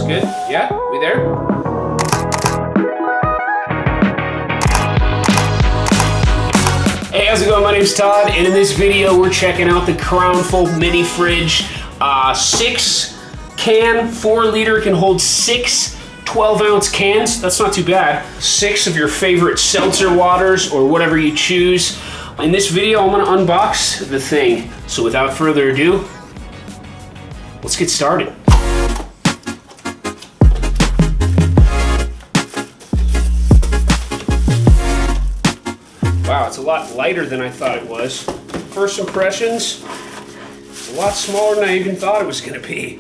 good. Yeah, we there? Hey, how's it going? My name's Todd, and in this video we're checking out the Crownful mini fridge. 6-can, 4-liter, can hold 6 12-ounce cans. That's not too bad. 6 of your favorite seltzer waters or whatever you choose. In this video, I'm gonna unbox the thing. So without further ado, let's get started. Wow, it's a lot lighter than I thought it was. First impressions, it's a lot smaller than I even thought it was gonna be.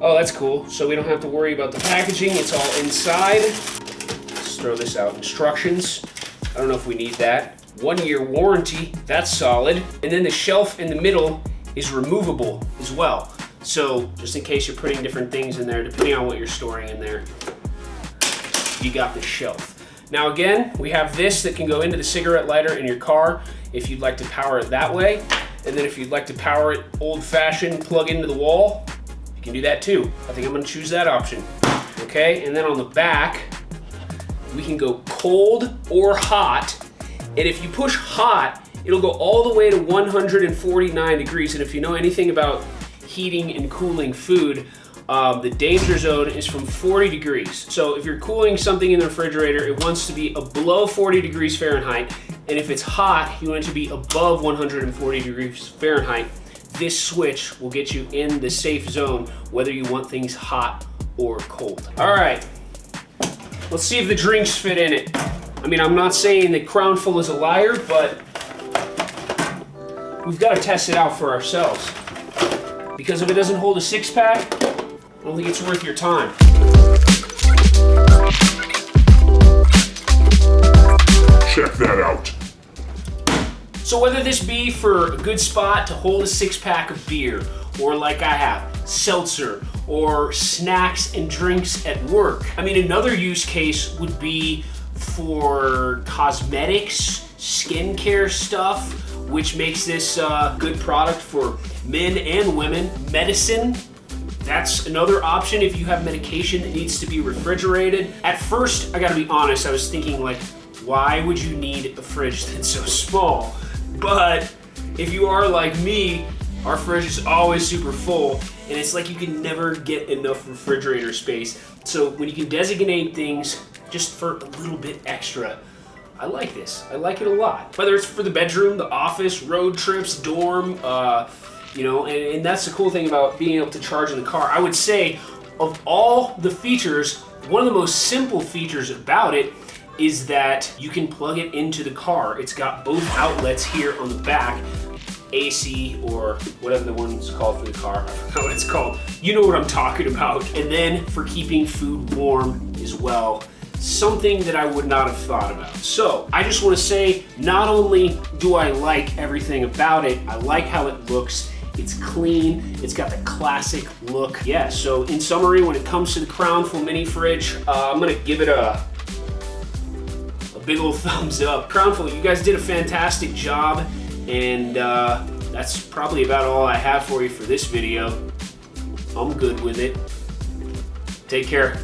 Oh, that's cool. So we don't have to worry about the packaging. It's all inside. Let's throw this out. Instructions. I don't know if we need that. 1-year warranty. That's solid. And then the shelf in the middle is removable as well. So just in case you're putting different things in there, depending on what you're storing in there, you got the shelf. Now again, we have this that can go into the cigarette lighter in your car if you'd like to power it that way. And then if you'd like to power it old-fashioned, plug into the wall, you can do that too. I think I'm gonna choose that option. Okay, and then on the back, we can go cold or hot. And if you push hot, it'll go all the way to 149 degrees. And if you know anything about heating and cooling food, the danger zone is from 40 degrees. So if you're cooling something in the refrigerator, it wants to be below 40 degrees Fahrenheit. And if it's hot, you want it to be above 140 degrees Fahrenheit. This switch will get you in the safe zone, whether you want things hot or cold. All right, let's see if the drinks fit in it. I mean, I'm not saying that Crownful is a liar, but we've got to test it out for ourselves. Because if it doesn't hold a 6-pack, I don't think it's worth your time. Check that out. So whether this be for a good spot to hold a 6-pack of beer, or like I have, seltzer, or snacks and drinks at work. I mean, another use case would be for cosmetics, skincare stuff, which makes this a good product for men and women. Medicine, that's another option if you have medication that needs to be refrigerated. At first, I gotta be honest, I was thinking like, why would you need a fridge that's so small? But if you are like me, our fridge is always super full, and it's like you can never get enough refrigerator space. So when you can designate things just for a little bit extra, I like this. I like it a lot. Whether it's for the bedroom, the office, road trips, dorm, you know, and that's the cool thing about being able to charge in the car. I would say of all the features, one of the most simple features about it is that you can plug it into the car. It's got both outlets here on the back, AC or whatever the one's called for the car. I forgot what it's called. You know what I'm talking about. And then for keeping food warm as well. Something that I would not have thought about. So I just want to say, not only do I like everything about it, I like how it looks. It's clean, it's got the classic look. Yeah, so in summary, when it comes to the Crownful mini fridge, I'm gonna give it a big old thumbs up. Crownful, you guys did a fantastic job, and that's probably about all I have for you for this video. I'm good with it. Take care.